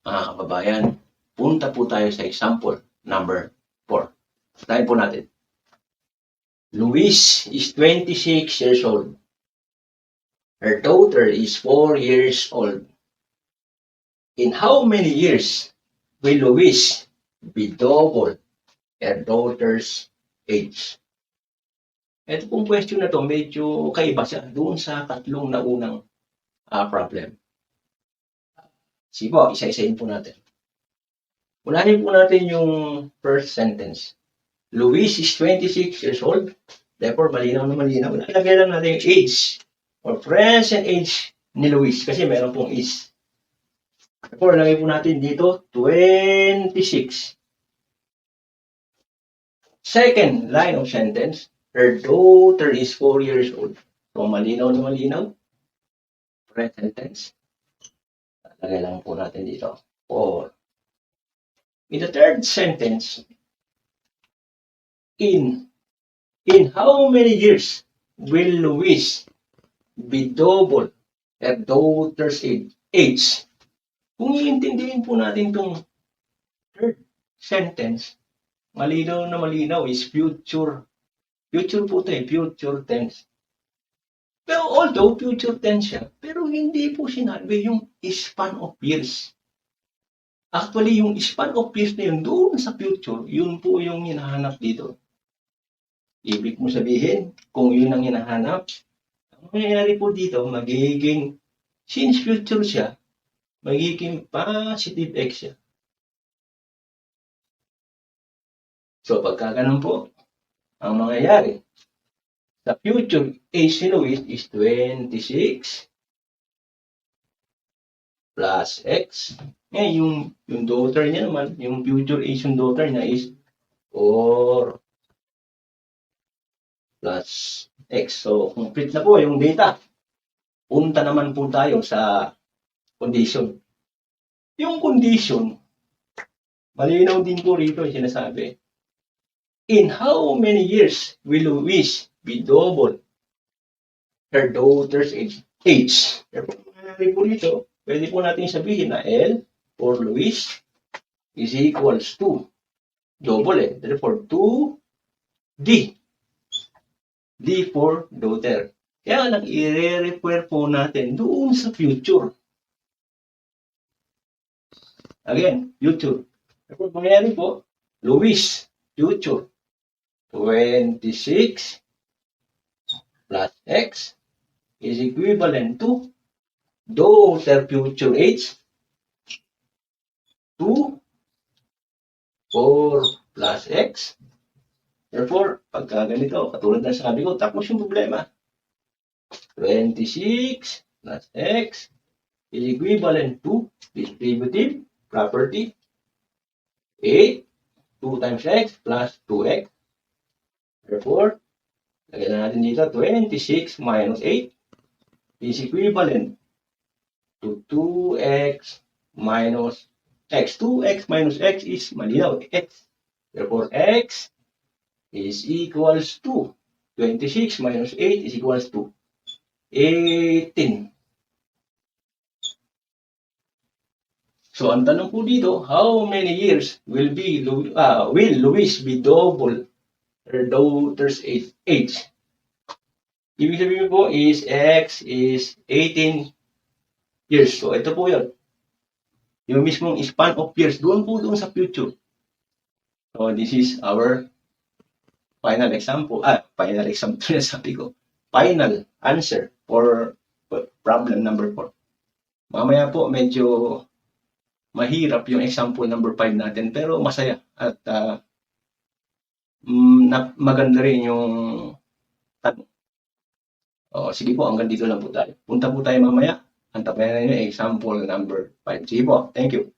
Mga kababayan, punta po tayo sa example number 4. Tayo po natin. Luis is 26 years old. Her daughter is 4 years old. In how many years will Luis be double her daughter's age? Ito pong question na to, medyo kaiba siya doon sa tatlong naunang problem. Sige po, isa-isahin po natin. Unahin po natin yung first sentence. Luis is 26 years old. Therefore, malinaw na malinaw. Ilagay lang natin yung age or present age ni Luis kasi meron pong is. Therefore, ilagay po natin dito 26. Second line of sentence, her daughter is 4 years old. So, malinaw na malinaw. Present tense. Ilagay lang po natin dito 4. In the third sentence, in how many years will Luis be double her daughter's age? Kung iintindihin po natin itong third sentence, malinaw na malinaw is future. Future po ito future tense. Pero although future tense siya, pero hindi po sinabi yung span of years. Actually, yung span of years na yun doon sa future, yun po yung hinahanap dito. Ibig mo sabihin, kung yun ang hinahanap, ang mangyayari po dito, magiging, since future siya, magiging positive x siya. So, pagka ganun po, ang mangyayari, sa future age ni Luis is 26 plus x. Ngayon, yung daughter niya naman, yung future age yung daughter niya is 4 plus x. So, complete na po yung data. Punta naman po tayo sa condition. Yung condition, malinaw din po rito yung sinasabi. In how many years will Luis be double her daughter's age? Pero kung mangyari po dito, pwede po natin sabihin na L for Luis is equals to double therefore 2D. D for daughter. Kaya nag-i-refer po natin doon sa future. Again, future. Kung mangyari po, Luis, future, 26 plus x is equivalent to daughter future age 2 4 plus x. Therefore, pagka ganito, katulad na sabi ko, tapos yung problema. 26 plus x is equivalent to distributive property 8, 2 times x plus 2x. Therefore, lagyan na natin dito, 26 minus 8 is equivalent to 2x minus x. 2x minus x is malinaw, x. Therefore, x is equals to 26 minus 8 is equals to 18. So, ang tanong po dito, how many years will Luis be double her daughter's age? Ibig sabihin po is x is 18 years. So, ito po yun. Yung mismong span of years, doon sa future. So, this is our final example na sabi ko. Final answer for problem number 4. Mamaya po, medyo mahirap yung example number 5 natin, pero masaya at maganda rin yung tanong. Sige po, hanggang dito lang po tayo. Punta po tayo mamaya. Antabayan na yung example number 5. Sige po, thank you.